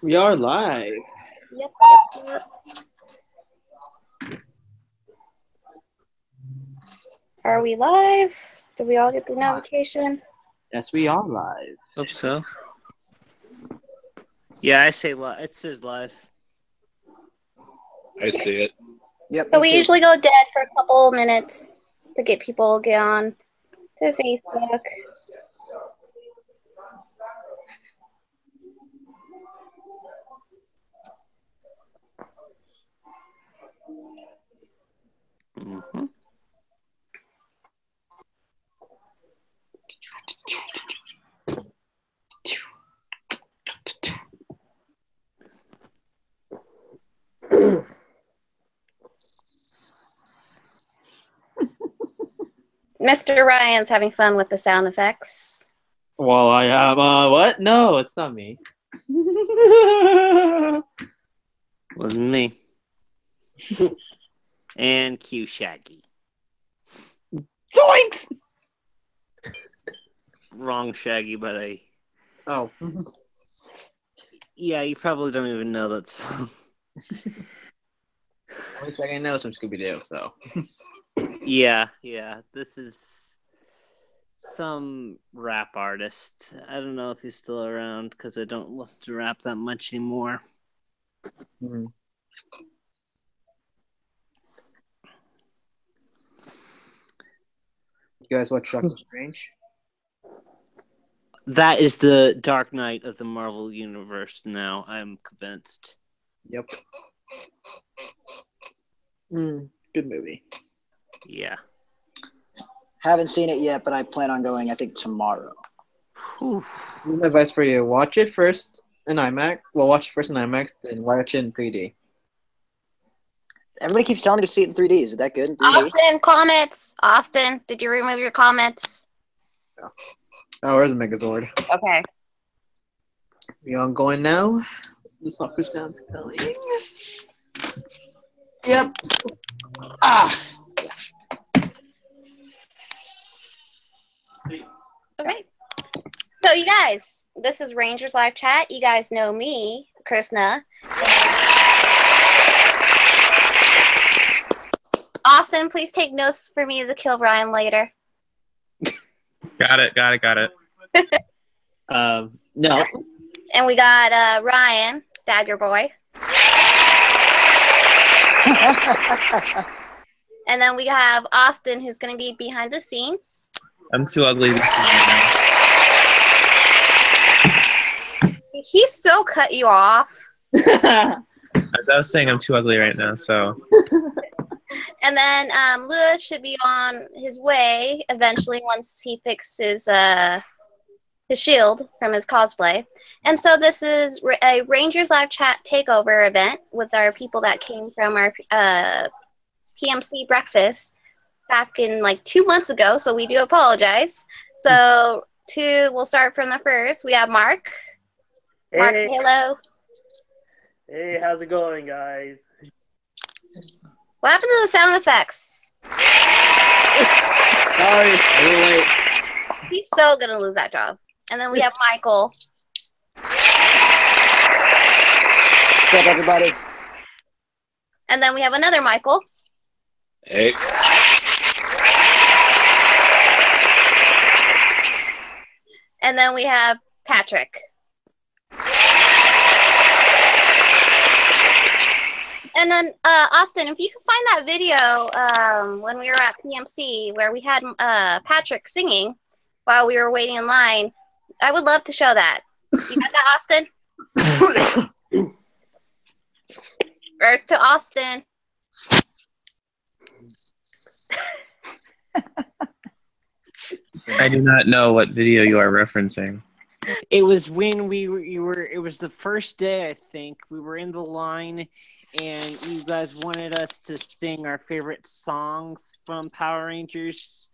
We are live. Yep, yep. Are we live? Did we all get the notification? Yes, we are live. Hope so. Yeah, I say live. It says live. I see it. Yep. So we usually go dead for a couple minutes to get people get on to Facebook. Mm-hmm. Mr. Ryan's having fun with the sound effects. Well, I have what? No, it's not me. Wasn't me. And Q Shaggy. Zoinks! Wrong Shaggy, but I. Oh. Yeah, you probably don't even know that song. Only Shaggy knows from Scooby Doo, so. Yeah. This is some rap artist. I don't know if he's still around because I don't listen to rap that much anymore. Mm-hmm. You guys watch Doctor Strange? That is the Dark Knight of the Marvel Universe now, I'm convinced. Yep. Good movie. Yeah. Haven't seen it yet, but I plan on going, I think, tomorrow. Whew. Here's my advice for you. Watch it first in IMAX. Well, watch it first in IMAX, then watch it in 3D. Everybody keeps telling me to see it in 3D. Is it that good in 3D? Austin, comments. Austin, did you remove your comments? Oh, where's the Megazord? Okay. We on going now? The soccer sound's coming. Yep. Ah. Okay. So you guys, this is Rangers Live Chat. You guys know me, Krishna. Austin, please take notes for me to kill Ryan later. Got it. No. And we got Ryan, Dagger Boy. And then we have Austin, who's going to be behind the scenes. I'm too ugly to see right He so cut you off. now. As I was saying, I'm too ugly right now, so. And then Lewis should be on his way eventually once he fixes his shield from his cosplay. And so this is a Rangers Live Chat Takeover event with our people that came from our PMC breakfast back in like 2 months ago, so we do apologize. So we'll start from the first. We have Mark. Mark, Hey. hello. Hey, how's it going, guys? What happened to the sound effects? Sorry, a little late. He's so gonna lose that job. And then we have Michael. What's up, everybody? And then we have another Michael. Hey. And then we have Patrick. And then, Austin, if you can find that video when we were at PMC where we had Patrick singing while we were waiting in line, I would love to show that. You got that, Austin? Or to Austin. I do not know what video you are referencing. It was when it was the first day, I think. We were in the line and you guys wanted us to sing our favorite songs from Power Rangers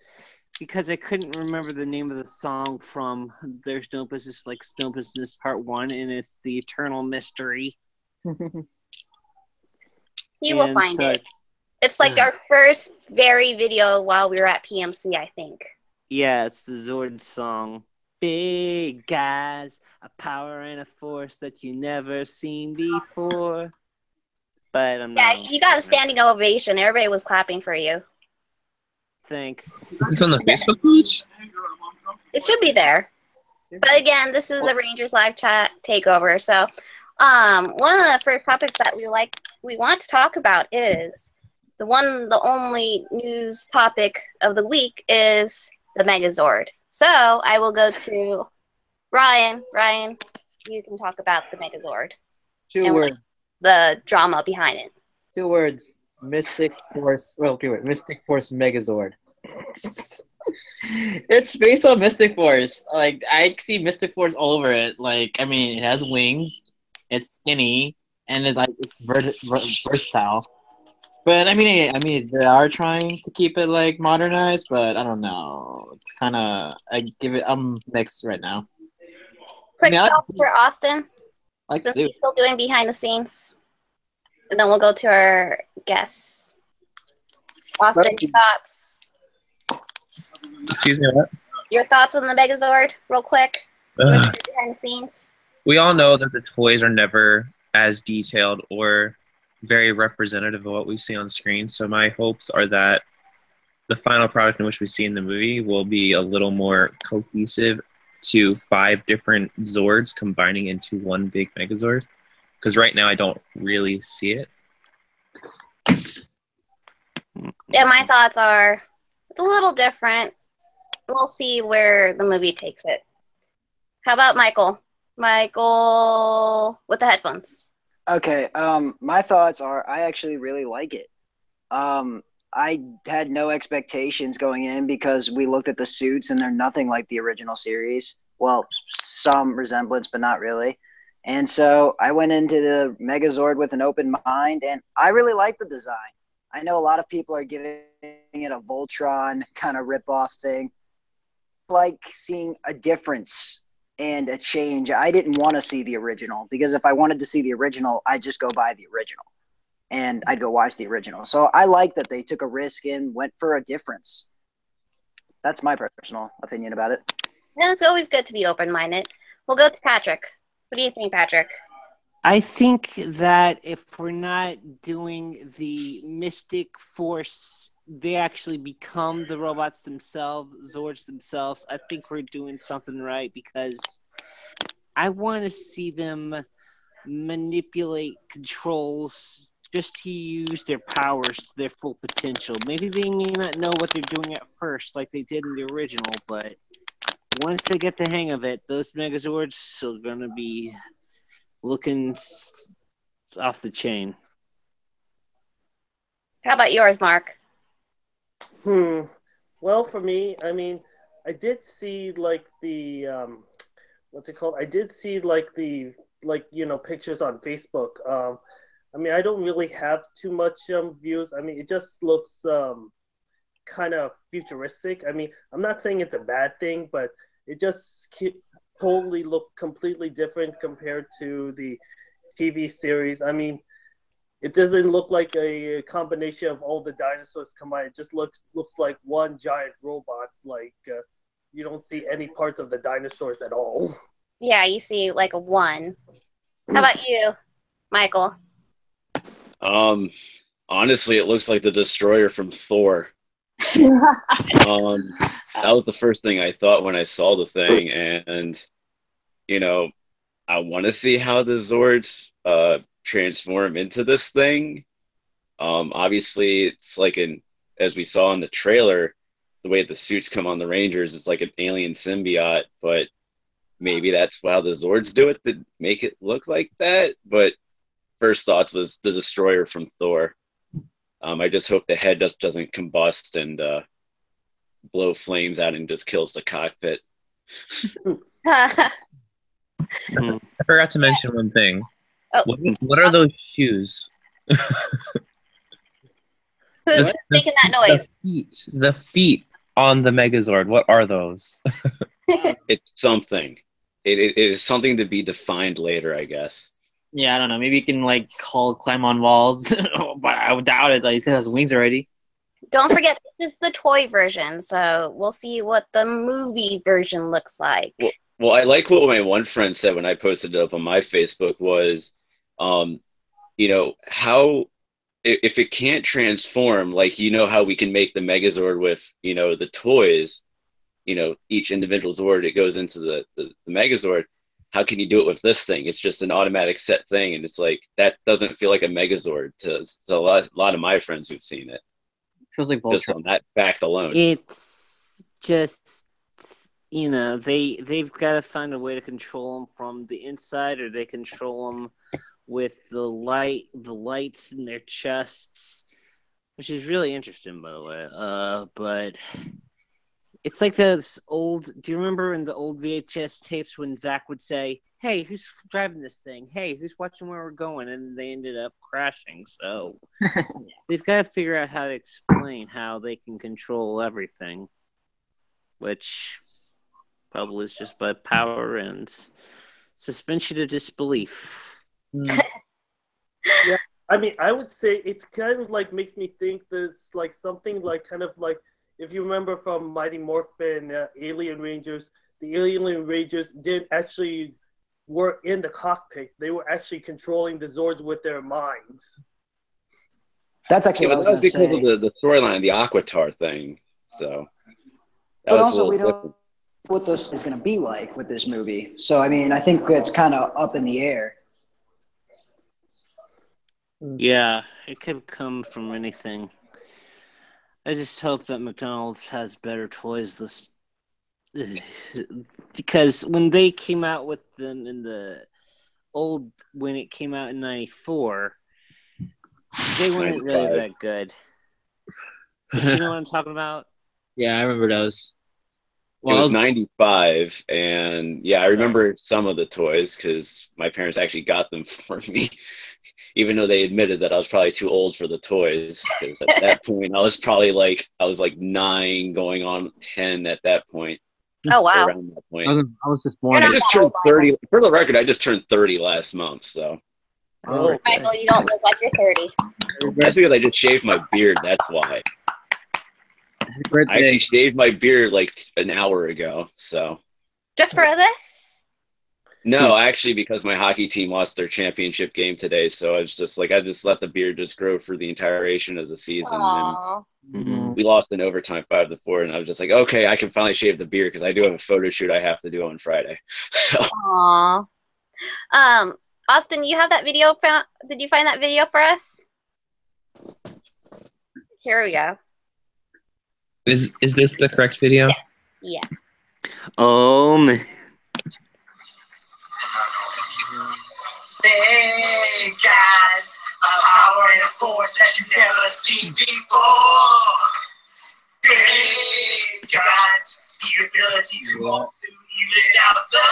because I couldn't remember the name of the song from There's No Business Like Snow Business Part 1, and it's The Eternal Mystery. You will find it. It's like our first very video while we were at PMC, I think. Yeah, it's the Zord song. big guys, a power and a force that you never seen before. But I'm Yeah, not. you got a standing ovation. Everybody was clapping for you. Thanks. Is this on the Facebook page? It should be there. But again, this is a Rangers live chat takeover. So, one of the first topics that we want to talk about is the only news topic of the week is the Megazord. So I will go to Ryan. Ryan, you can talk about the Megazord Two and words. the drama behind it. 2 words. Mystic Force. Well, okay, wait. Mystic Force Megazord. It's based on Mystic Force. Like, I see Mystic Force all over it. Like, I mean, it has wings. It's skinny, and it's versatile. But I mean, they are trying to keep it like modernized, but I don't know. It's kind of I'm mixed right now. Quick I thoughts for Austin, like since Sue. he's still doing behind the scenes, and then we'll go to our guests. Austin, your thoughts? Excuse me, what? Your thoughts on the Megazord, real quick. Ugh. Behind the scenes. We all know that the toys are never as detailed or very representative of what we see on screen. So my hopes are that the final product in which we see in the movie will be a little more cohesive to 5 different Zords combining into one big Megazord. Because right now I don't really see it. Yeah, my thoughts are it's a little different. We'll see where the movie takes it. How about Michael? Michael with the headphones. Okay, my thoughts are I actually really like it. I had no expectations going in because we looked at the suits and they're nothing like the original series. Well, some resemblance, but not really. And so I went into the Megazord with an open mind, and I really like the design. I know a lot of people are giving it a Voltron kind of rip-off thing. I like seeing a difference and a change. I didn't want to see the original because if I wanted to see the original, I'd just go buy the original and I'd go watch the original. So I like that they took a risk and went for a difference. That's my personal opinion about it. And it's always good to be open-minded. We'll go to Patrick. What do you think, Patrick? I think that if we're not doing the Mystic Force, they actually become the robots themselves, Zords themselves. I think we're doing something right because I want to see them manipulate controls just to use their powers to their full potential. Maybe they may not know what they're doing at first like they did in the original, but once they get the hang of it, those Megazords are going to be looking off the chain. How about yours, Mark? Well, for me, I mean, I did see like the what's it called? I did see like the pictures on Facebook. I mean, I don't really have too much views. I mean, it just looks kind of futuristic. I mean, I'm not saying it's a bad thing, but it just totally looked completely different compared to the TV series. I mean, it doesn't look like a combination of all the dinosaurs combined. It just looks like one giant robot. Like you don't see any parts of the dinosaurs at all. Yeah, you see like a 1. How about you, Michael? Honestly, it looks like the destroyer from Thor. That was the first thing I thought when I saw the thing, and I want to see how the Zords transform into this thing. Obviously, it's like as we saw in the trailer, the way the suits come on the Rangers, it's like an alien symbiote, but maybe that's how the Zords do it to make it look like that. But first thoughts was the destroyer from Thor. I just hope the head just doesn't combust and blow flames out and just kills the cockpit. I forgot to mention one thing. Oh. What are those shoes? Who's making that noise? The feet on the Megazord. What are those? It's something. It is something to be defined later, I guess. Yeah, I don't know. Maybe you can climb on walls, but I would doubt it. Like, it has wings already. Don't forget, this is the toy version, so we'll see what the movie version looks like. Well, I like what my one friend said when I posted it up on my Facebook was, how if it can't transform, like how we can make the Megazord with the toys, each individual Zord, it goes into the Megazord. How can you do it with this thing? It's just an automatic set thing, and it's like that doesn't feel like a Megazord to a lot of my friends who've seen it. Feels like Just Voltron. on that fact alone. It's just, they've got to find a way to control them from the inside, or they control them with the lights in their chests, which is really interesting, by the way. But it's like those old. Do you remember in the old VHS tapes when Zach would say, "Hey, who's driving this thing? Hey, who's watching where we're going?" And they ended up crashing. So they've got to figure out how to explain how they can control everything, which probably is just by power and suspension of disbelief. Yeah, I mean, I would say it's kind of like makes me think that it's like something like kind of like if you remember from Mighty Morphin Alien Rangers, the Alien Rangers did actually were in the cockpit. They were actually controlling the Zords with their minds. That's actually Yeah, what but I that was was going to because say. of the storyline, the Aquatar thing. So that But was a also, little we don't different. know what this is going to be like with this movie. So, I mean, I think it's kind of up in the air. Yeah, it could come from anything. I just hope that McDonald's has better toys this because when they came out with them in the when it came out in '94, they weren't really 95. that good. But you know what I'm talking about? Yeah, I remember those. It was Well, 95, and yeah, I remember some of the toys because my parents actually got them for me, even though they admitted that I was probably too old for the toys. Because at that point, I was like 9, going on 10 at that point. Oh, wow. Around that point, I was just You're born. not I just that turned old, 30. For the record, I just turned 30 last month, so Oh, Michael, you don't look like you're 30. that's because I just shaved my beard. That's why. Happy I actually birthday. shaved my beard like an hour ago. So Just for this? no, actually, because my hockey team lost their championship game today, so I just let the beard just grow for the entirety of the season, Aww. and we lost in overtime 5-4, and I was just like, okay, I can finally shave the beard because I do have a photo shoot I have to do on Friday. So Aww. Austin, you have that video? Did you find that video for us? Here we go. Is this the correct video? Yeah. Oh man. Big guys, a power and a force that you never seen before. Big guys, the ability to walk through even out the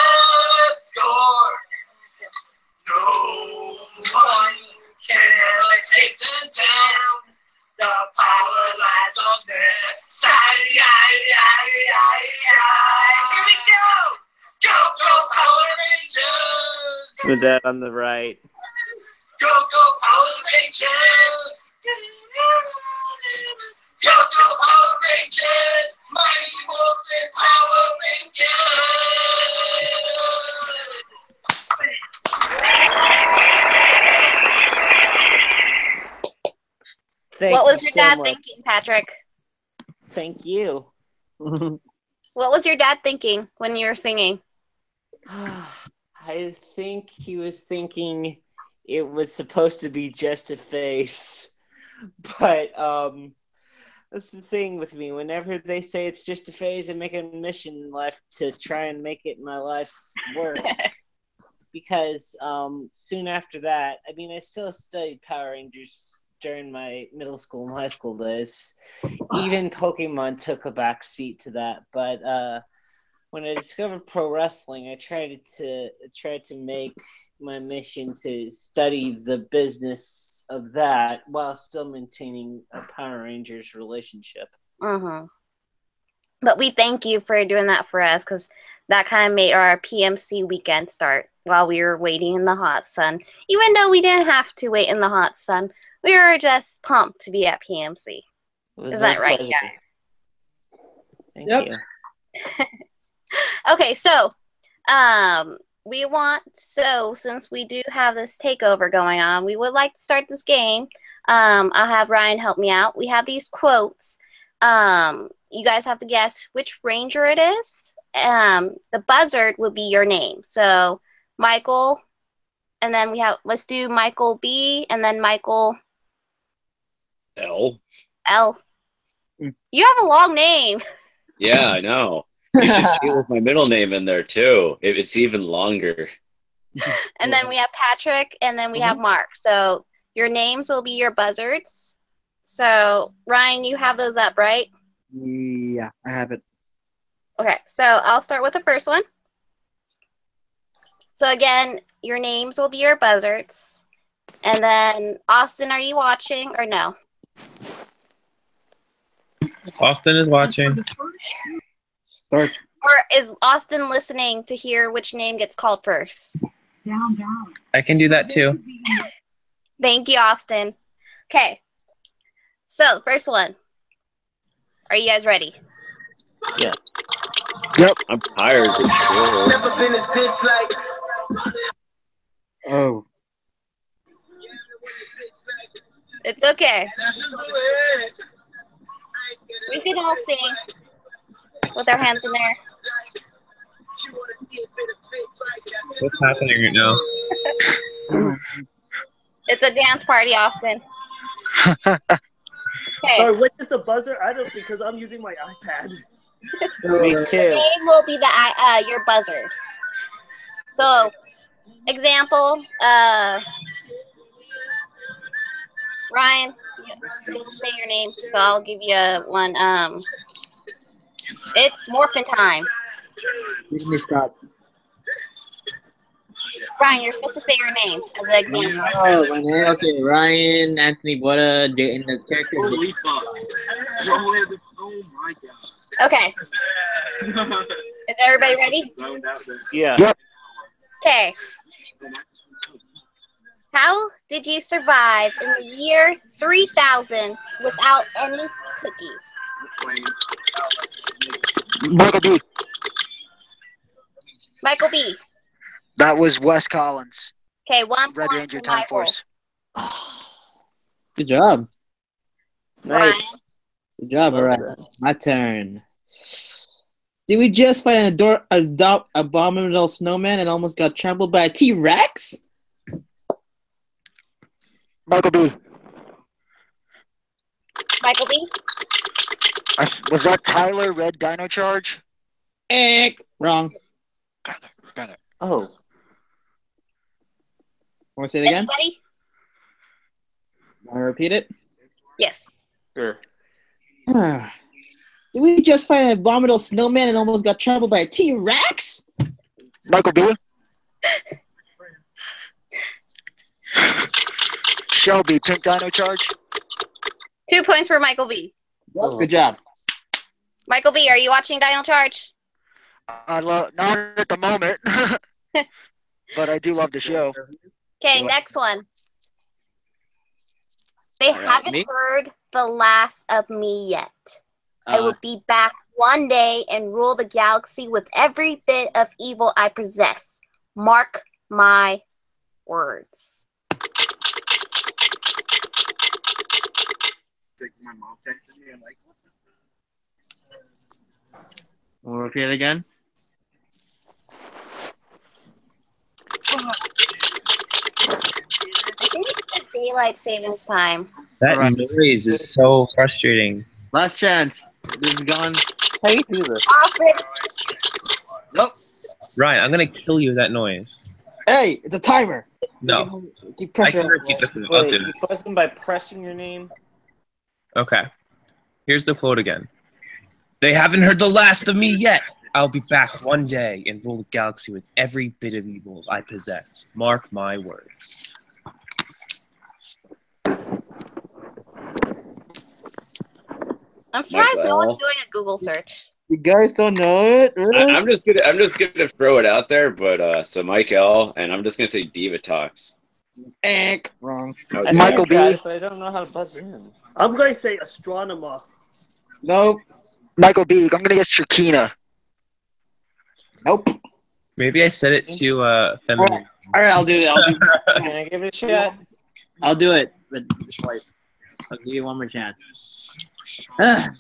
score. No one can ever take them down. The power lies on their side. Here we go. Go, go, Power Rangers! With that on the right. Go, go, Power Rangers! Go, go, Power Rangers! Mighty Morphin Power Thank What was you your so dad much. thinking, Patrick? Thank you. What was your dad thinking when you were singing? I think he was thinking it was supposed to be just a face. But that's the thing with me. Whenever they say it's just a phase, I make a mission in life to try and make it my life's work. Because soon after that, I mean, I still studied Power Rangers during my middle school and high school days. Even Pokemon took a back seat to that. But when I discovered pro wrestling, I tried to make my mission to study the business of that while still maintaining a Power Rangers relationship. Mm-hmm. But we thank you for doing that for us because that kind of made our PMC weekend start while we were waiting in the hot sun. Even though we didn't have to wait in the hot sun, we were just pumped to be at PMC. It was Is my that right, pleasure. guys? Thank Yep. you. Okay, so since we do have this takeover going on, we would like to start this game. I'll have Ryan help me out. We have these quotes. You guys have to guess which ranger it is. The buzzard would be your name. So Michael, and then let's do Michael B, and then Michael L. L. You have a long name. Yeah, I know. You should cheat with my middle name in there too. It's even longer. And then we have Patrick, and then we have Mark. So your names will be your buzzards. So Ryan, you have those up, right? Yeah, I have it. Okay, so I'll start with the first one. So again, your names will be your buzzards. And then Austin, are you watching or no? Austin is watching. Start. Or is Austin listening to hear which name gets called first? I can do that too. Thank you, Austin. Okay. So, first one. Are you guys ready? Yeah. Yep. I'm tired for sure. Never been this bitch like. Oh. It's okay. We can all sing with our hands in there. What's happening right now? It's a dance party, Austin. Okay. Sorry, what is the buzzer? I don't, because I'm using my iPad. Me The too. name will be your buzzard. So, example, Ryan, you'll say your name, so I'll give you one. It's morphin time. Give me Scott. Ryan, you're supposed to say your name as an example. Oh, my name. Okay, Ryan, Anthony, Boda, and the character. Holy fuck. Oh my god. Okay. Is everybody ready? Yeah. Yep. Okay. How did you survive in the year 3000 without any cookies? Michael B. Michael B. That was Wes Collins. Okay, 1 Red point Ranger for Time Michael. Force. Good job. Nice. Good job. All Well right, done. my turn. Did we just fight an abominable snowman and almost got trampled by a T-Rex? Michael B. Michael B. Was that Tyler Red Dino Charge? Wrong. Got it. Oh. Want to say it again? Anybody? Want to repeat it? Yes. Sure. Did we just fight an abominable snowman and almost got trampled by a T-Rex? Michael B. Shelby, Pink Dino Charge. 2 points for Michael B. Yep, good job. Michael B, are you watching Dino Charge? Not at the moment, but I do love the show. Okay, next one. They haven't me? heard the last of me yet. I will be back one day and rule the galaxy with every bit of evil I possess. Mark my words. My mom texted me. I'm like, what the? We'll repeat it again. I think it's daylight savings time. That Alright. noise is so frustrating. Last chance. This is gone. How do you do this? Austin, Nope. Ryan, I'm gonna kill you with that noise. Hey, it's a timer. No, Keep I can pressure. repeat this. I'll Wait, do you it. buzz them by pressing your name? Okay. Here's the quote again. They haven't heard the last of me yet. I'll be back one day and rule the galaxy with every bit of evil I possess. Mark my words. I'm surprised no Michael. one's doing a Google search. You guys don't know it? Really? I'm just gonna throw it out there, but so Mike L, and I'm just gonna say Diva Talks. Wrong. Okay. Michael B. But I don't know how to buzz in. I'm going to say astronomer. Nope. Michael B. I'm gonna guess Shakina. Nope. Maybe I said it too feminine. All right, I'll do it. Can I give it a shot? I'll do it. But twice. I'll give you one more chance. Ugh.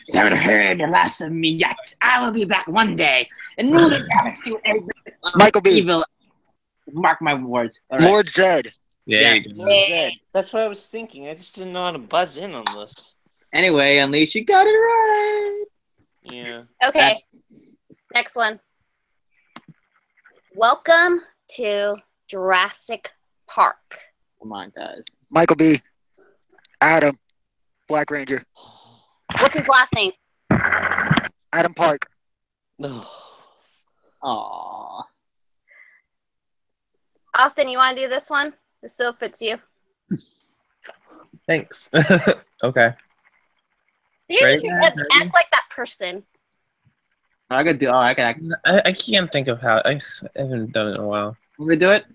You haven't heard the last of me yet. I will be back one day and rule the galaxy with every Michael B. evil. Mark my words. All right. Lord Zed. Yeah. Yes. Zed. That's what I was thinking. I just didn't know how to buzz in on this. Anyway, Unleash, you got it right. Yeah. Okay. Next one. Welcome to Jurassic Park. Come on, guys. Michael B. Adam. Black Ranger. What's his last name? Adam Park. Aww. Austin, you want to do this one? This still fits you. Thanks. Okay. See, Right, you guys, act ready? like that person. I could do. Oh, I can. I can't think of how. I haven't done it in a while. Let me do it.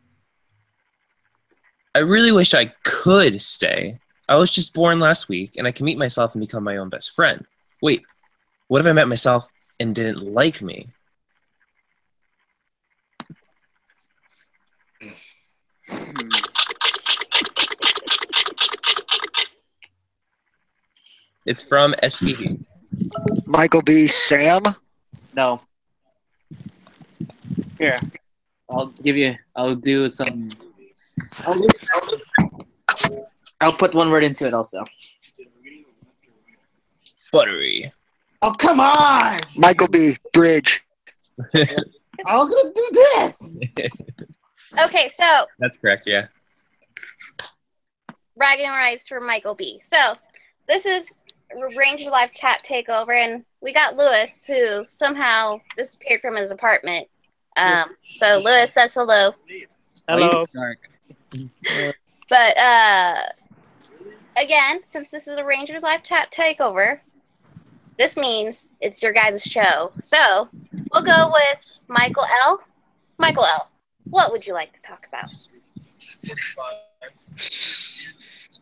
I really wish I could stay. I was just born last week, and I can meet myself and become my own best friend. Wait, what if I met myself and didn't like me? It's from SVD. Michael B. Sam. No. Here, I'll give you. I'll do some. I'll put one word into it also. Buttery. Oh, come on! Michael B. Bridge. I was gonna do this. Okay, so That's correct, yeah. bragging rights for Michael B. So this is Ranger Live Chat Takeover, and we got Lewis, who somehow disappeared from his apartment. So Lewis says hello. Hello. Dark. But again, since this is a Rangers Live Chat Takeover, this means it's your guys' show. So we'll go with Michael L. Michael L., what would you like to talk about?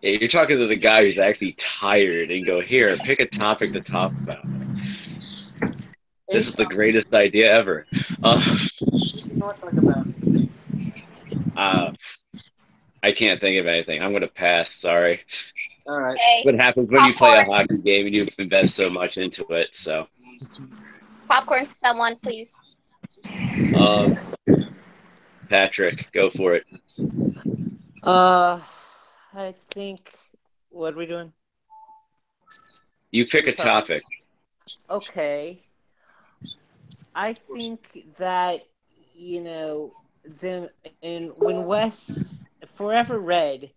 Yeah, you're talking to the guy who's actually tired and go, here, pick a topic to talk about. This is the greatest idea ever. I can't think of anything. I'm going to pass. Sorry. All right. Okay. What happens when you play a hockey game and you invest so much into it? So, Popcorn to someone, please. Patrick, go for it. I think. What are we doing? You pick a topic. Okay. I think that them and when Wes Forever Red,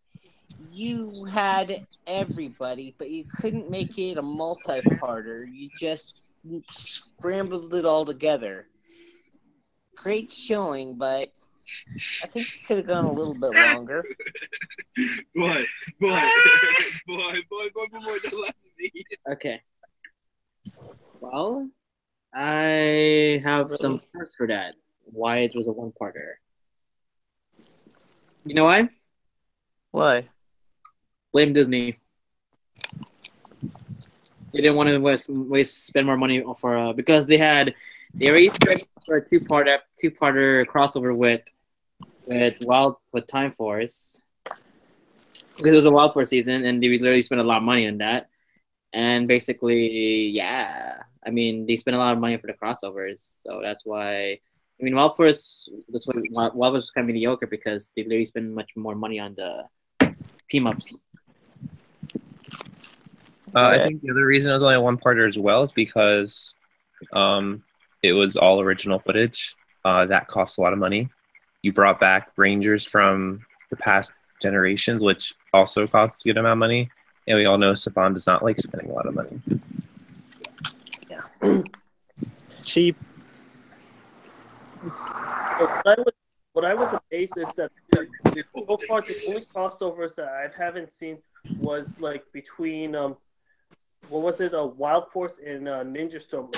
you had everybody, but you couldn't make it a multi-parter. You just scrambled it all together. Great showing, but I think it could have gone a little bit longer. Boy, don't laugh at me. Okay. Well, I have some facts for that. Why it was a one-parter. You know why? Why? Blame Disney. They didn't want to spend more money for because they already tried for a two-parter crossover with Time Force, because it was a Wild Force season, and they literally spent a lot of money on that. And basically, yeah, I mean, they spent a lot of money for the crossovers, so that's why. I mean, Wild Force was kind of mediocre because they literally spend much more money on the team-ups. I think the other reason it was only a one-parter as well is because it was all original footage. That costs a lot of money. You brought back Rangers from the past generations, which also costs a good amount of money. And we all know Saban does not like spending a lot of money. Yeah. Cheap. What I was amazed is that so far the only crossovers that I haven't seen was like between what was it, Wild Force and Ninja Storm.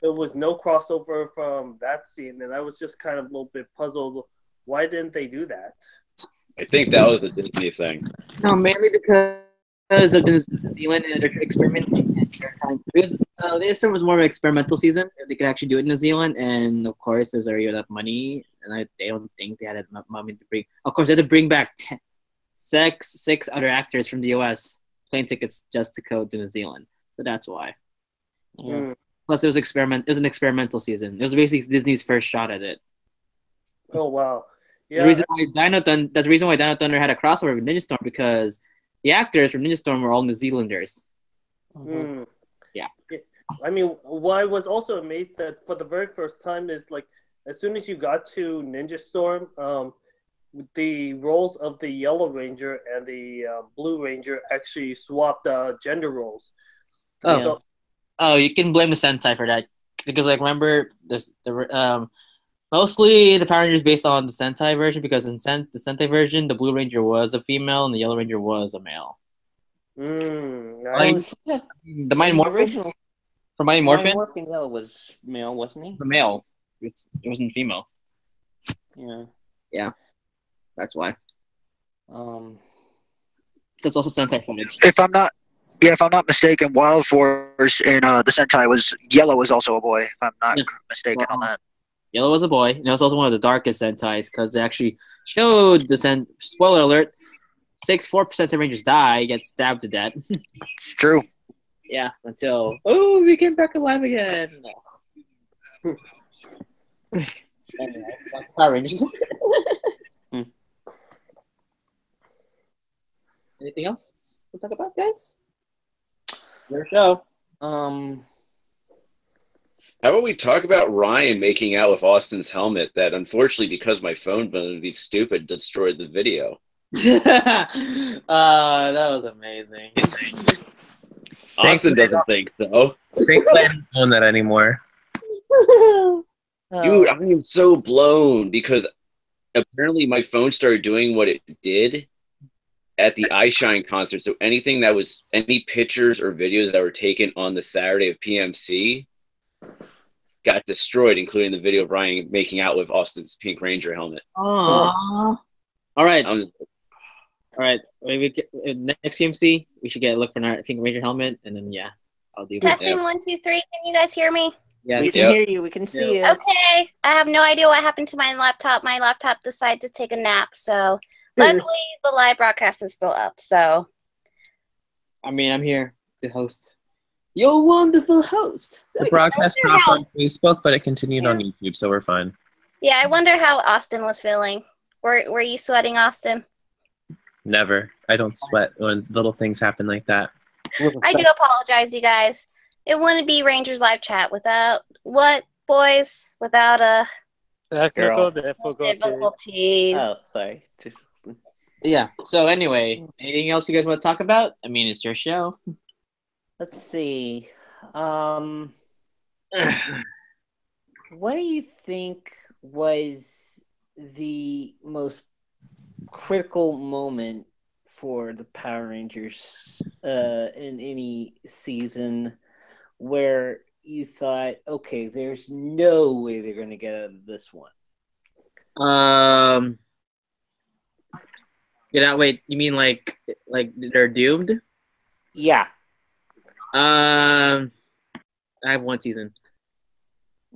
There was no crossover from that scene, and I was just kind of a little bit puzzled. Why didn't they do that? I think that was a Disney thing. No, mainly because of New Zealand and they're experimenting and they're trying. Because the Easter was more of an experimental season. If they could actually do it in New Zealand, and of course, there's already enough money, and they don't think they had enough money to bring. Of course, they had to bring back six other actors from the U.S. plane tickets just to go to New Zealand. So that's why. Yeah. Plus, it was experiment. It was an experimental season. It was basically Disney's first shot at it. Oh wow. The Yeah. reason why that's the reason why Dino Thunder had a crossover with Ninja Storm, because the actors from Ninja Storm were all New Zealanders. Mm. Yeah. I mean, what I was also amazed that for the very first time is like, as soon as you got to Ninja Storm, the roles of the Yellow Ranger and the Blue Ranger actually swapped gender roles. Oh. So, Oh, you can blame the Sentai for that, because like remember mostly the Power Rangers based on the Sentai version, because in the Sentai version the Blue Ranger was a female and the Yellow Ranger was a male. nice. Like, the Mighty Morphin original for Mighty Mighty Morphin, Morphin Yellow was male, wasn't he? the male. It wasn't female. Yeah. That's why. Um. So it's also Sentai footage. If I'm not mistaken, Wild Force in the Sentai was Yellow was also a boy. If I'm not mistaken on that. Yellow was a boy, and it was also one of the darkest Sentais because they actually showed the spoiler alert: 4% of Rangers die, get stabbed to death. True. Yeah, until we came back alive again. No. Anyway, Power Rangers. Anything else to talk about, guys? Your show. How about we talk about Ryan making out with Austin's helmet that, unfortunately, because my phone would be stupid, destroyed the video. That was amazing. Austin doesn't think so. Thankfully, I don't own that anymore. Dude, I am so blown because apparently my phone started doing what it did at the iShine concert. So any pictures or videos that were taken on the Saturday of PMC got destroyed, including the video of Ryan making out with Austin's Pink Ranger helmet. Aww. All right. I was, All right. Maybe next PMC, we should get a look for our Pink Ranger helmet, and then I'll do that. Testing 1, 2, 3. Can you guys hear me? Yes. We can hear you. We can see you. Okay. I have no idea what happened to my laptop. My laptop decided to take a nap, so luckily the live broadcast is still up. So, I mean, I'm here to host. Your wonderful host. The broadcast stopped on Facebook, but it continued on YouTube, so we're fine. Yeah, I wonder how Austin was feeling. Were you sweating, Austin? Never. I don't sweat when little things happen like that. I do apologize, you guys. It wouldn't be Rangers live chat without without Technical difficulties. difficulties. Oh, sorry. Yeah. So anyway, anything else you guys want to talk about? I mean, it's your show. Let's see. What do you think was the most critical moment for the Power Rangers in any season where you thought, okay, there's no way they're going to get out of this one? Wait, you mean like they're doomed? Yeah. I have one season.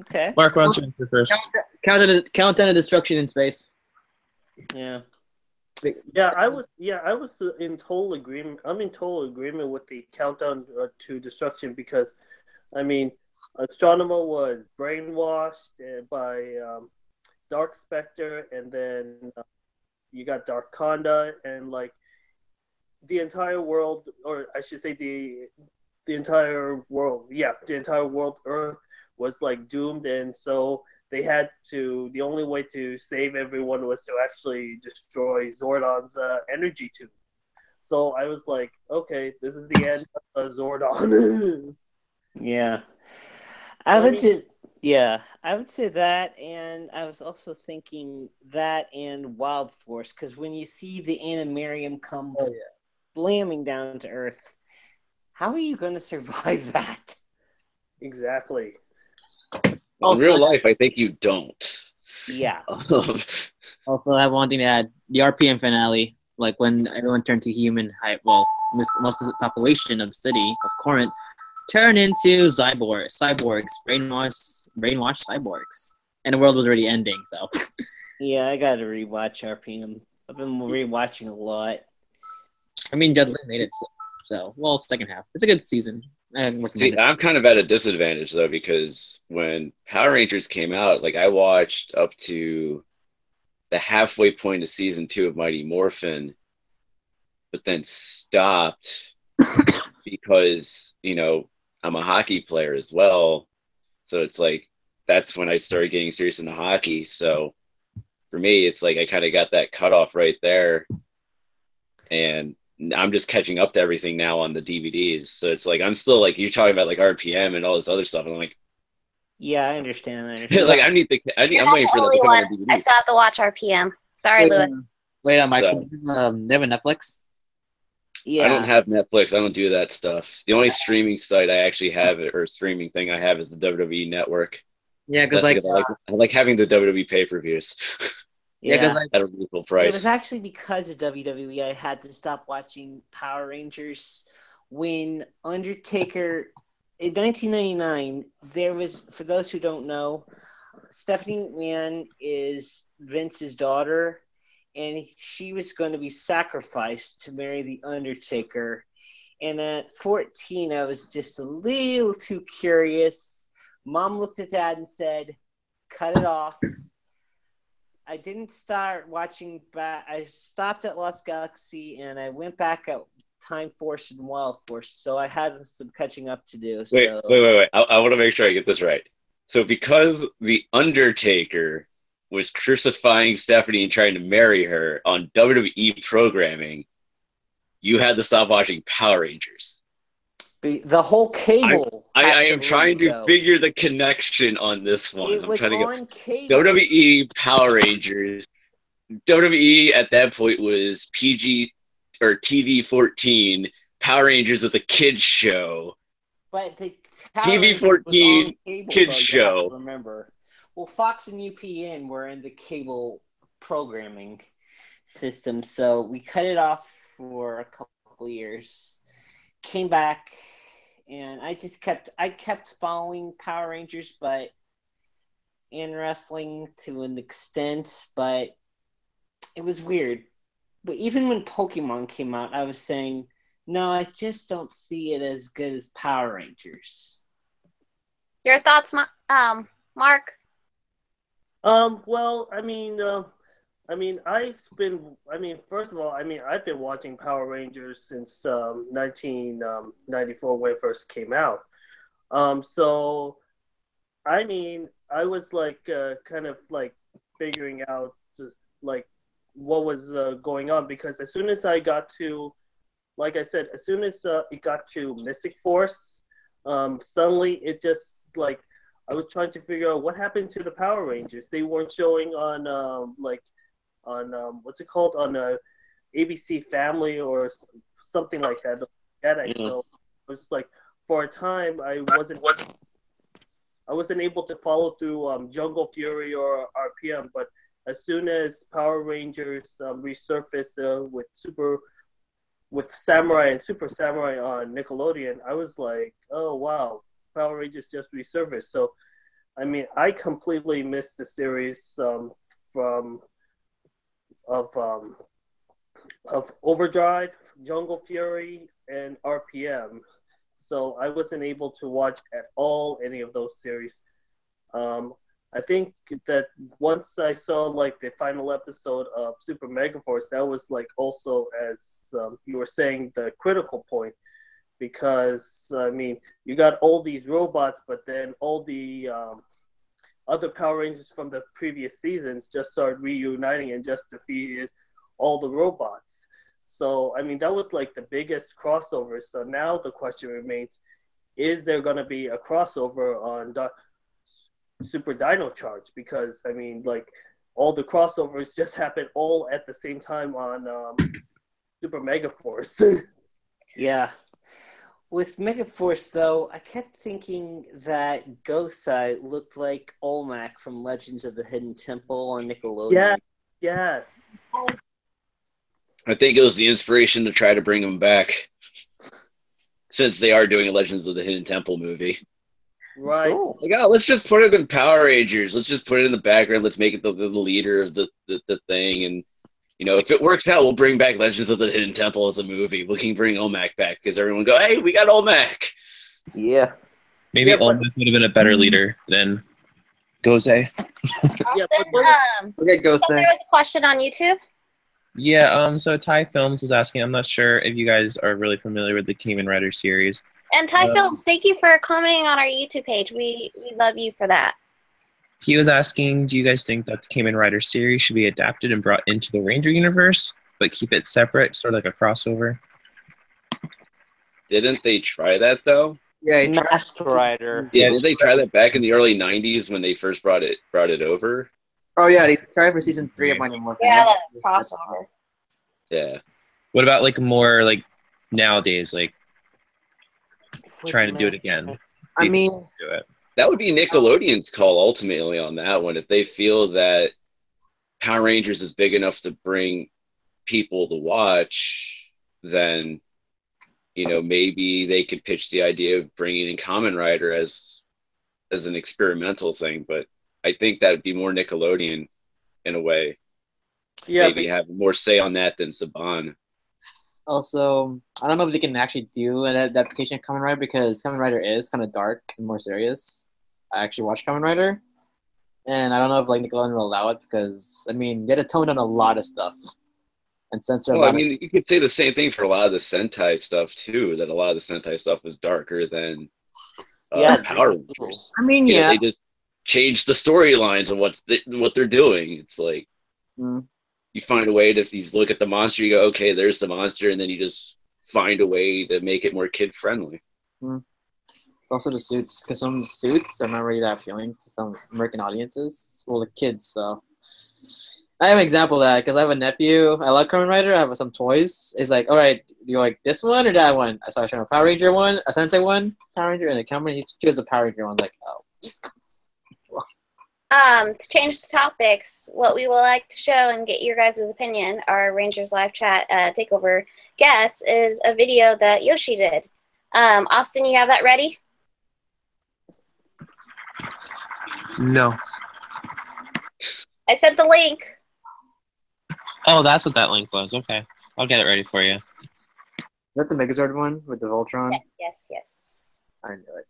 Okay. Mark, why don't you answer first? Countdown to Destruction in Space. Yeah. Yeah, I was in total agreement. I'm in total agreement with the Countdown to Destruction because, I mean, Astronomer was brainwashed by Dark Spectre, and then you got Darkonda, and like the entire world, or I should say the entire world, Earth was like doomed, and so the only way to save everyone was to actually destroy Zordon's energy tube. So I was like, okay, this is the end of Zordon. Yeah. I would say that, and I was also thinking that and Wild Force, because when you see the Animarium come slamming down to Earth, how are you going to survive that? Exactly. in real life, I think you don't. Yeah. Also, I have one thing to add: the RPM finale, like when everyone turned to human height. Well, most of the population of the city of Corinth turned into cyborgs, brainwashed cyborgs, and the world was already ending. So, Yeah, I gotta rewatch RPM. I've been rewatching a lot. I mean, Judge Lynn made it. Well, second half. It's a good season. I recommend See, it. I'm kind of at a disadvantage though because when Power Rangers came out, like I watched up to the halfway point of season 2 of Mighty Morphin, but then stopped because I'm a hockey player as well, so it's like that's when I started getting serious into hockey. So for me, it's like I kind of got that cutoff right there, and I'm just catching up to everything now on the DVDs. So it's like I'm still like you're talking about like RPM and all this other stuff, and I'm like, Yeah, I understand. like I'm You're waiting not for the that to only come out one. on DVD. I still have to watch RPM. Sorry, Lewis. Michael, So- do you have a Netflix? Yeah. I don't have Netflix. I don't do that stuff. The only streaming site I actually have or streaming thing I have is the WWE Network. Yeah, because That's because I like having the WWE pay-per-views yeah, because Yeah. at a reasonable It price. was actually because of WWE I had to stop watching Power Rangers when Undertaker in 1999 there was, for those who don't know, Stephanie McMahon is Vince's daughter, and she was going to be sacrificed to marry the Undertaker. And at 14, I was just a little too curious. Mom looked at Dad and said, "Cut it off." I didn't start watching back. I stopped at Lost Galaxy, and I went back at Time Force and Wild Force. So I had some catching up to do. Wait. I want to make sure I get this right. So because the Undertaker was crucifying Stephanie and trying to marry her on WWE programming, you had to stop watching Power Rangers. The whole cable. I am trying to figure the connection on this one. It was on cable. WWE Power Rangers. WWE at that point was PG or TV 14. Power Rangers was a kids show. But the TV 14 kids show. Remember, well, Fox and UPN were in the cable programming system, so we cut it off for a couple years. Came back, and I kept following Power Rangers, but in wrestling to an extent, but it was weird. But even when Pokemon came out, I was saying, no, I just don't see it as good as Power Rangers. Your thoughts, Mark? Well, first of all, I've been watching Power Rangers since 1994 when it first came out. So, I was like kind of like figuring out just like what was going on, because as soon as I got to, like I said, as soon as it got to Mystic Force, suddenly it just like I was trying to figure out what happened to the Power Rangers. They weren't showing on what's it called, on ABC Family or something like that. So it was like for a time I wasn't able to follow through Jungle Fury or RPM, but as soon as Power Rangers resurfaced with Samurai and Super Samurai on Nickelodeon, I was like, oh wow, Power Rangers just resurfaced. So, I completely missed the series of Overdrive, Jungle Fury, and RPM. So I wasn't able to watch at all any of those series. I think that once I saw like the final episode of Super Mega Force, that was like also, as you were saying, the critical point, because you got all these robots, but then all the other Power Rangers from the previous seasons just started reuniting and just defeated all the robots. So that was like the biggest crossover. So now the question remains: is there going to be a crossover on Super Dino Charge? Because like all the crossovers just happened all at the same time on Super Mega Force. Yeah. With Mega Force, though, I kept thinking that Gosai looked like Olmec from Legends of the Hidden Temple on Nickelodeon. Yeah, Yes. I think it was the inspiration to try to bring them back, since they are doing a Legends of the Hidden Temple movie. Right. Cool. Like, oh, let's just put it in Power Rangers. Let's just put it in the background. Let's make it the leader of the thing. And, you know, if it works out, we'll bring back Legends of the Hidden Temple as a movie. We can bring Olmec back because everyone go, hey, we got Olmec. Yeah. Maybe Yeah, but- Olmec would have been a better leader than Goze. Yeah, but Austin, Okay, go there say. was a question on YouTube. Yeah, so Thai Films was asking, I'm not sure if you guys are really familiar with the Kamen Rider series. And Ty Phillips, thank you for commenting on our YouTube page. We love you for that. He was asking, do you guys think that the Kamen Rider series should be adapted and brought into the Ranger universe, but keep it separate, sort of like a crossover? Didn't they try that, though? Yeah, he tried. Master Rider. Yeah, Yeah, did they try that back in the early 90s when they first brought it over? Oh yeah, he tried for season 3 of Mighty Morphin. Yeah, that crossover. Yeah. What about like more like nowadays, like trying to do it again? I mean, Do it. That would be Nickelodeon's call ultimately on that one. If they feel that Power Rangers is big enough to bring people to watch, then, you know, maybe they could pitch the idea of bringing in Kamen Rider as an experimental thing. But I think that would be more Nickelodeon in a way. yeah, Maybe have more say on that than Saban. also, I don't know if they can actually do an adaptation of Kamen Rider because Kamen Rider is kind of dark and more serious. I actually watched Kamen Rider, and I don't know if like Nickelodeon will allow it because I mean they had to tone down a lot of stuff and censor a Well, I lot. mean, you could say the same thing for a lot of the Sentai stuff too. That a lot of the Sentai stuff was darker than Yeah, Power cool. Rangers. I mean, You know, yeah. they just changed the storylines of what they're doing. It's like Mm. you find a way to, if you look at the monster, you go, okay, there's the monster, and then you just find a way to make it more kid friendly. It's also the suits because some suits are not really that appealing to some American audiences. Well, the kids. So I have an example of that because I have a nephew. I love Kamen Rider. I have some toys. It's like, all right, do you like this one or that one? So I showed him a Power Ranger one, a Sentai one, Power Ranger, and a Kamen Rider. He chose a Power Ranger one. Like, oh. To change the topics, what we would like to show and get your guys' opinion, our Rangers Live Chat Takeover guest, is a video that Yoshi did. Austin, you have that ready? No. I sent the link. Oh, that's what that link was. Okay. I'll get it ready for you. Is that the Megazord one with the Voltron? Yes. I knew it.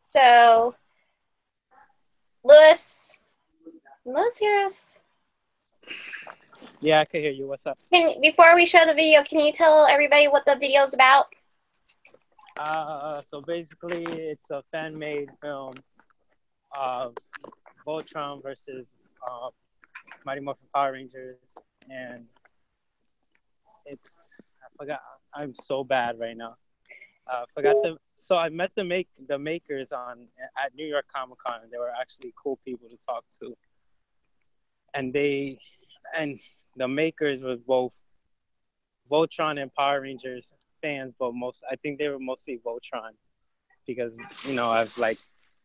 So, Lewis, hear us? Yeah, I can hear you. What's up? Before we show the video, can you tell everybody what the video is about? So basically, it's a fan-made film of Voltron versus Mighty Morphin Power Rangers, and it's, I forgot. I'm so bad right now. So I met the makers at New York Comic Con, and they were actually cool people to talk to. And the makers were both Voltron and Power Rangers fans, but I think they were mostly Voltron because, you know, I've like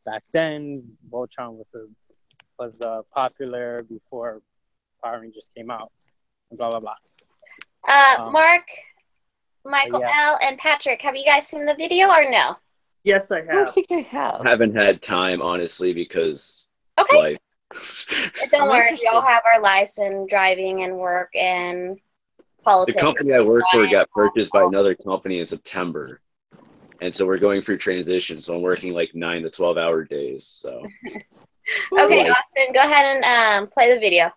back then Voltron was popular before Power Rangers came out, and blah blah blah. Mark, Michael yeah. L, and Patrick, have you guys seen the video or no? Yes, I I don't have. think I have. Haven't had time, honestly, because Okay. life. Don't I'm worry, interested. we all have our lives and driving and work and The politics. company I work for got purchased by another company in September. And so we're going through transition. So I'm working like 9 to 12-hour days. So Okay, Life. Austin, go ahead and play the video.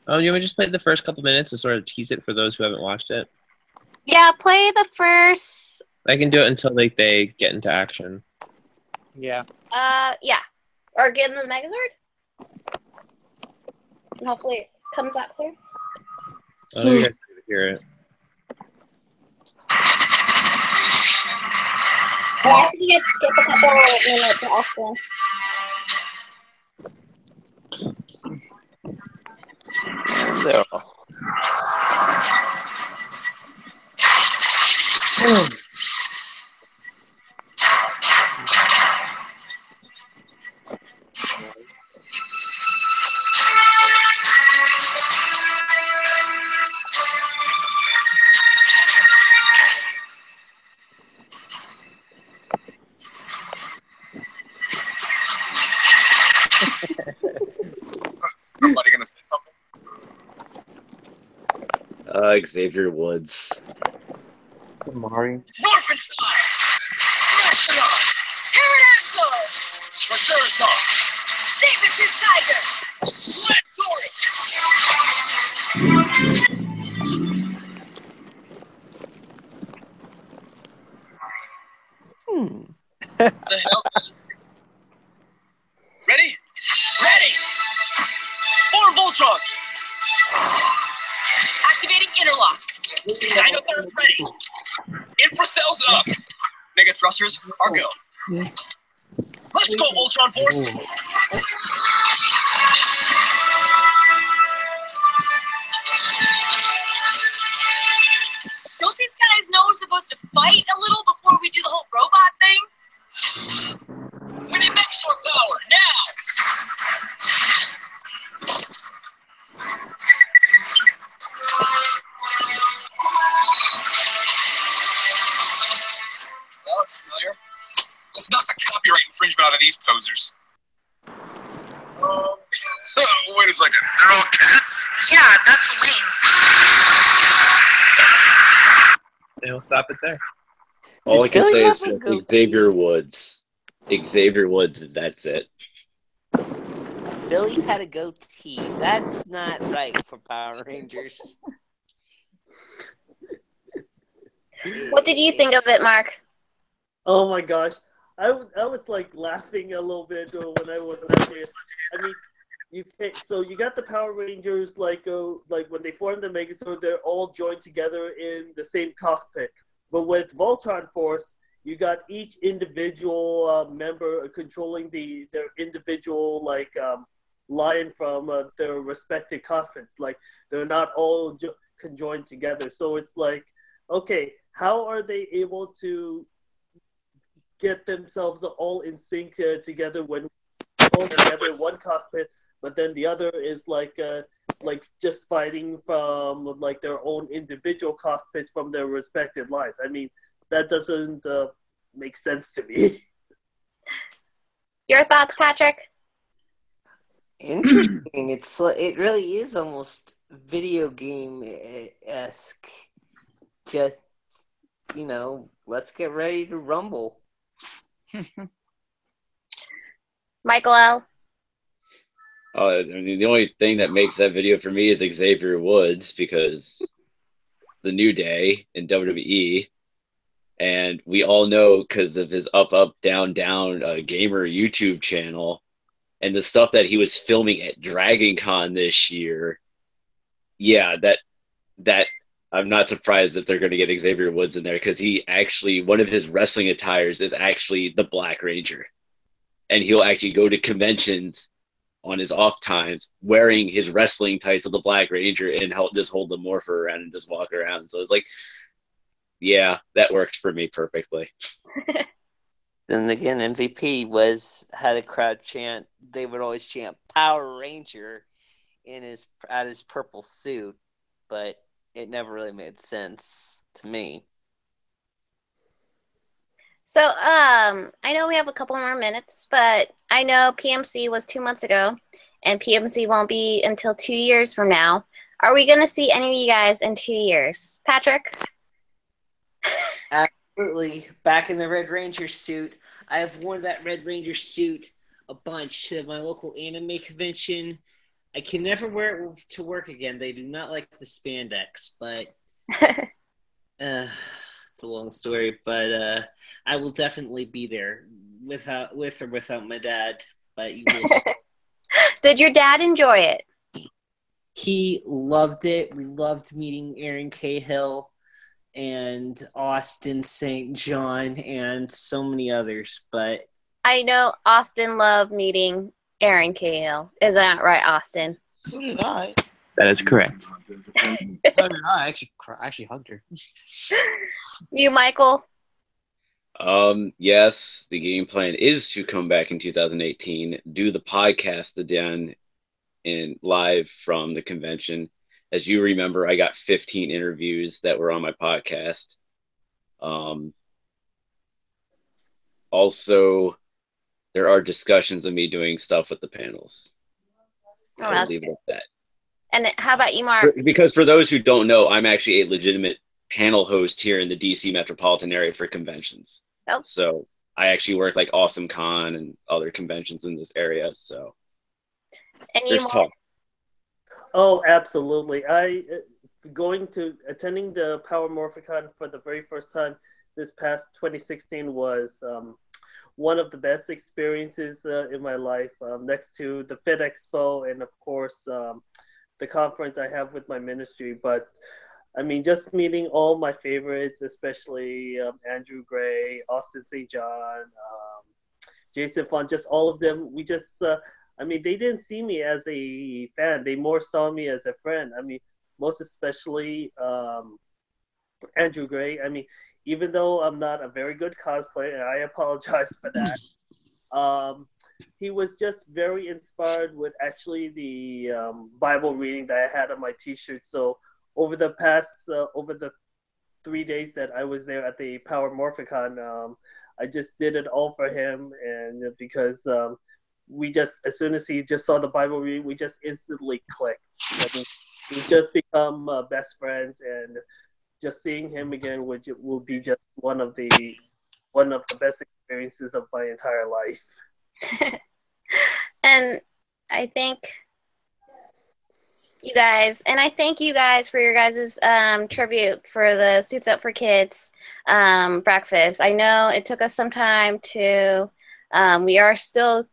You want me to just play the first couple minutes to sort of tease it for those who haven't watched it? Yeah, play the first. I can do it until like they get into action. Yeah. Yeah, or get in the Megazord, and hopefully it comes out clear. I don't know if you guys can hear it. And I think you skip a couple of minutes, Austin. There. Xavier Woods. Mari. Morphin-Star! Astronaut! Pterodactyl! Triceratops! Saber-tooth tiger! The hell is... Ready? Ready! Form Voltron! Activating interlock. Dinotherm ready. Infracells up. Mega thrusters are go. Let's go, Voltron Force! Don't these guys know we're supposed to fight a little before we do the whole robot thing? We need Megazord power, now! That looks familiar. Let's knock the copyright infringement out of these posers. Wait a second, they're all cats? Yeah, that's lame. And we'll stop it there. All I can Billy say have is a just goatee? Xavier Woods. Xavier Woods, that's it. Billy had a goatee. That's not right for Power Rangers. What did you think of it, Mark? Oh my gosh, I was like laughing a little bit when I was watching it. I mean, so you got the Power Rangers like when they formed the Megazord, they're all joined together in the same cockpit. But with Voltron Force, you got each individual member controlling their individual line from their respective cockpits. Like they're not all conjoined together. So it's like, okay, how are they able to get themselves all in sync together when all together in one cockpit, but then the other is like just fighting from like their own individual cockpits from their respective lines. I mean, that doesn't make sense to me. Your thoughts, Patrick? Interesting. It really is almost video game esque. Just let's get ready to rumble. Michael L. I mean, the only thing that makes that video for me is Xavier Woods because the New Day in WWE, and we all know because of his up, up, down, down gamer YouTube channel and the stuff that he was filming at Dragon Con this year. Yeah, that I'm not surprised that they're going to get Xavier Woods in there because he actually, one of his wrestling attires is actually the Black Ranger. And he'll actually go to conventions on his off times wearing his wrestling tights of the Black Ranger and just hold the morpher around and just walk around. So it's like, yeah, that worked for me perfectly. Then again, MVP had a crowd chant. They would always chant Power Ranger at his purple suit, but it never really made sense to me. So, I know we have a couple more minutes, but I know PMC was 2 months ago, and PMC won't be until 2 years from now. Are we going to see any of you guys in 2 years? Patrick? Absolutely. Back in the Red Ranger suit. I have worn that Red Ranger suit a bunch to my local anime convention. I can never wear it to work again. They do not like the spandex, but it's a long story. But I will definitely be there with or without my dad. But you will see. Did your dad enjoy it? He loved it. We loved meeting Aaron Cahill and Austin St. John and so many others. But I know Austin loved meeting Aaron Cahill. Is that right, Austin? So did I. That is correct. So did I. I actually hugged her. You, Michael? Yes, the game plan is to come back in 2018, do the podcast again in live from the convention. As you remember, I got 15 interviews that were on my podcast. Also, there are discussions of me doing stuff with the panels. Oh, I'll that's leave it at that. And how about you, Mark? Because for those who don't know, I'm actually a legitimate panel host here in the DC metropolitan area for conventions. Oh. So I actually work like Awesome Con and other conventions in this area. So And you, there's Mark? talk. Oh, absolutely. Attending the Power Morphicon for the very first time this past 2016 was one of the best experiences in my life, next to the Fit Expo and, of course, the conference I have with my ministry. But I mean, just meeting all my favorites, especially Andrew Gray, Austin St. John, Jason Fun, just all of them. We just, I mean, they didn't see me as a fan. They more saw me as a friend. I mean, most especially Andrew Gray. I mean, even though I'm not a very good cosplayer, and I apologize for that, he was just very inspired with actually the Bible reading that I had on my T-shirt. So over the 3 days that I was there at the Power Morphicon, I just did it all for him, and because we just, as soon as he just saw the Bible reading, we just instantly clicked. I mean, we've just become best friends, and just seeing him again will be just one of the best experiences of my entire life. And I thank you guys for your guys' tribute for the Suits Up for Kids breakfast. I know it took us some time to, we are still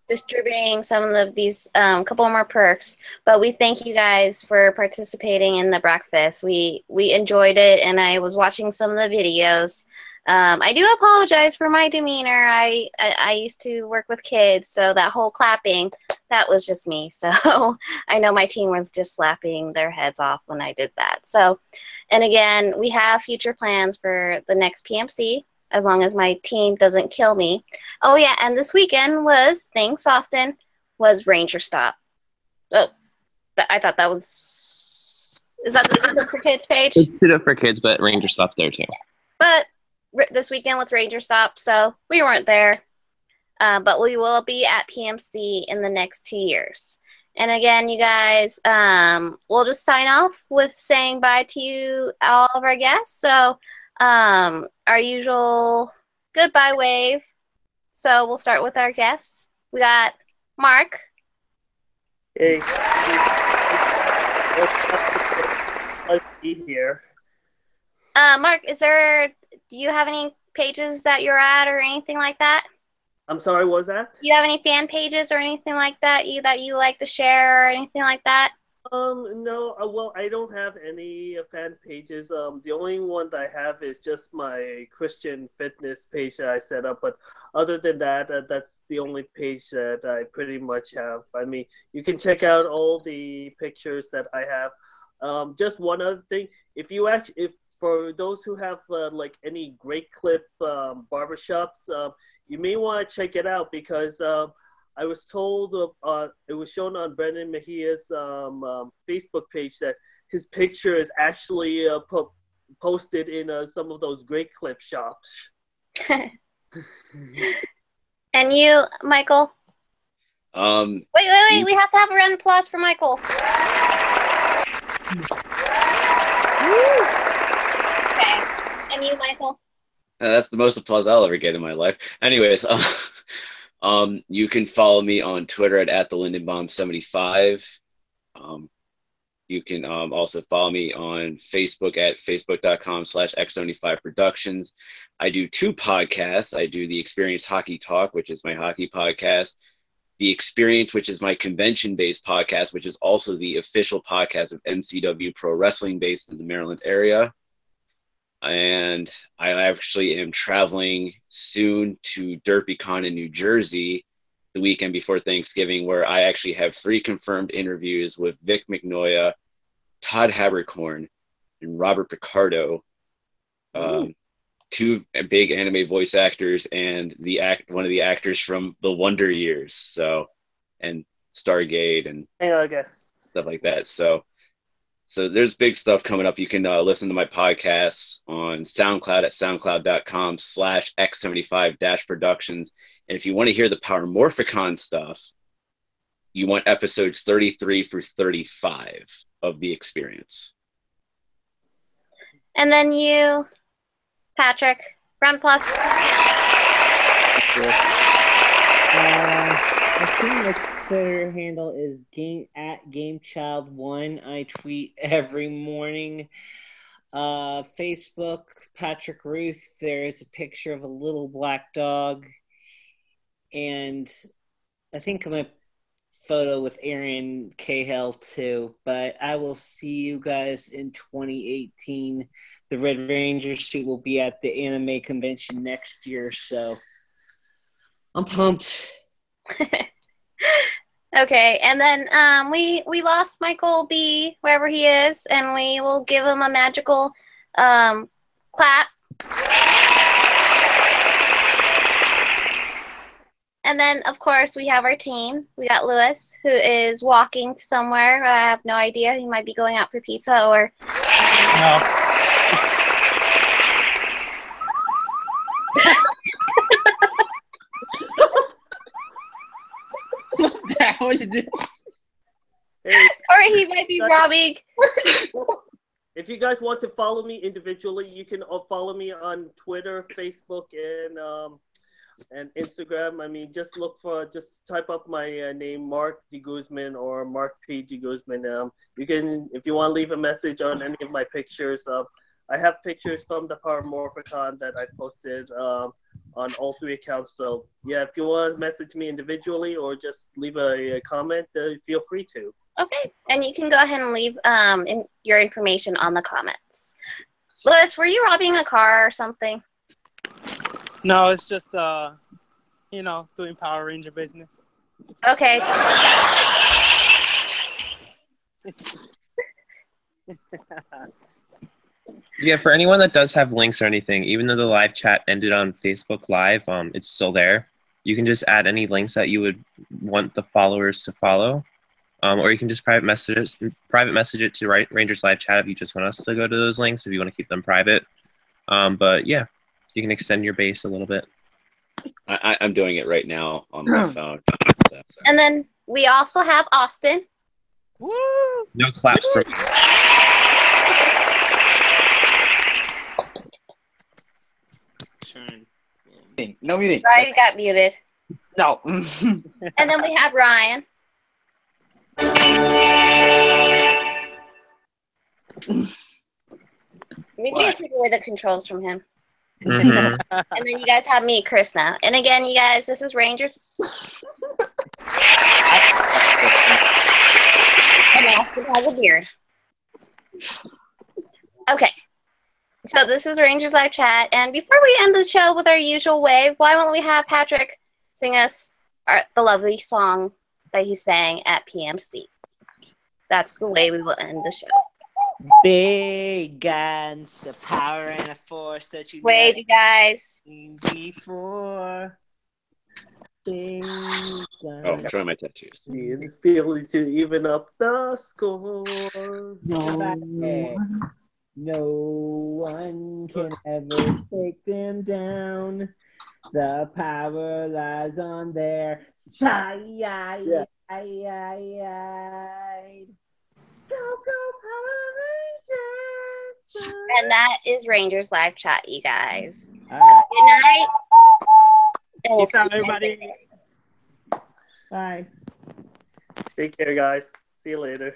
distributing some of these couple more perks, but we thank you guys for participating in the breakfast. We enjoyed it, and I was watching some of the videos. I do apologize for my demeanor. I used to work with kids, so that whole clapping, that was just me. So I know my team was just slapping their heads off when I did that. So, and again, we have future plans for the next PMC, as long as my team doesn't kill me. Oh yeah, and this weekend was, thanks Austin, was Ranger Stop. Oh, I thought that was, is that the Suit Up for Kids page? It's Suit Up for Kids, but Ranger Stop's there too. But this weekend with Ranger Stop, so we weren't there. But we will be at PMC in the next 2 years. And again, you guys, we'll just sign off with saying bye to you, all of our guests. So our usual goodbye wave. So we'll start with our guests. We got Mark. Hey. Let's be here. Mark, do you have any pages that you're at or anything like that? I'm sorry, what was that? Do you have any fan pages or anything like that that you like to share or anything like that? No, well, I don't have any fan pages. The only one that I have is just my Christian fitness page that I set up. But other than that, that's the only page that I pretty much have. I mean, you can check out all the pictures that I have. Just one other thing, if for those who have like any Great Clip barbershops, you may want to check it out because I was told it was shown on Brendan Mejia's Facebook page that his picture is actually posted in some of those Great Clip shops. And you, Michael? Wait, we have to have a round of applause for Michael. Okay. And you, Michael? That's the most applause I'll ever get in my life. Anyways, you can follow me on Twitter at the Lindenbaum75. You can also follow me on Facebook at facebook.com/X75Productions. I do 2 podcasts. I do the Experience Hockey Talk, which is my hockey podcast. The Experience, which is my convention-based podcast, which is also the official podcast of MCW Pro Wrestling based in the Maryland area. And I actually am traveling soon to DerpyCon in New Jersey the weekend before Thanksgiving, where I actually have 3 confirmed interviews with Vic Mignola, Todd Habercorn, and Robert Picardo, 2 big anime voice actors and one of the actors from the Wonder Years, and Stargate and stuff like that. So there's big stuff coming up. You can listen to my podcasts on SoundCloud at soundcloud.com/X75-Productions. And if you want to hear the Power Morphicon stuff, you want episodes 33 through 35 of the experience. And then you, Patrick, Run Plus. I think my Twitter handle is GameChild1. I tweet every morning. Facebook, Patrick Ruth. There's a picture of a little black dog. And I think my photo with Aaron Cahill too. But I will see you guys in 2018. The Red Ranger suit will be at the anime convention next year, so I'm pumped. Okay, and then we lost Michael B, wherever he is, and we will give him a magical clap. And then, of course, we have our team. We got Lewis, who is walking somewhere. I have no idea. He might be going out for pizza or... No. What's that? What you do? Hey, Or he might be robbing... if you guys want to follow me individually, you can follow me on Twitter, Facebook, and Instagram. I mean, just type up my name, Mark D. Guzman or Mark P. D. Guzman. You can, if you want to leave a message on any of my pictures. I have pictures from the Paramorphicon that I posted on all 3 accounts. So yeah, if you want to message me individually or just leave a comment, feel free to. Okay, and you can go ahead and leave your information on the comments. Lewis, were you robbing a car or something? No, it's just doing Power Ranger business. Okay. Yeah, for anyone that does have links or anything, even though the live chat ended on Facebook Live, it's still there. You can just add any links that you would want the followers to follow, or you can just private message it to Rangers Live Chat if you just want us to go to those links, if you want to keep them private. But yeah, you can extend your base a little bit. I'm doing it right now on my phone. So. And then we also have Austin. Woo! No claps for me. No muting. Ryan got muted. No. And then we have Ryan. We need to take away the controls from him. Mm-hmm. And then you guys have me, Chris, now. And again, you guys, this is Rangers. And Austin has a beard. Okay. So this is Rangers Live Chat. And before we end the show with our usual way, why won't we have Patrick sing us the lovely song that he sang at PMC? That's the way we will end the show. Big guns, a power and a force that you Wave, you guys. seen before. Big guns. Oh, I'm showing my tattoos. The ability to even up the score. No one can ever take them down. The power lies on their side. Yeah. Go, Power Rangers! And that is Rangers Live Chat, you guys. All right. Good night. And we'll Peace see out, you guys everybody. later. Bye. Take care, guys. See you later.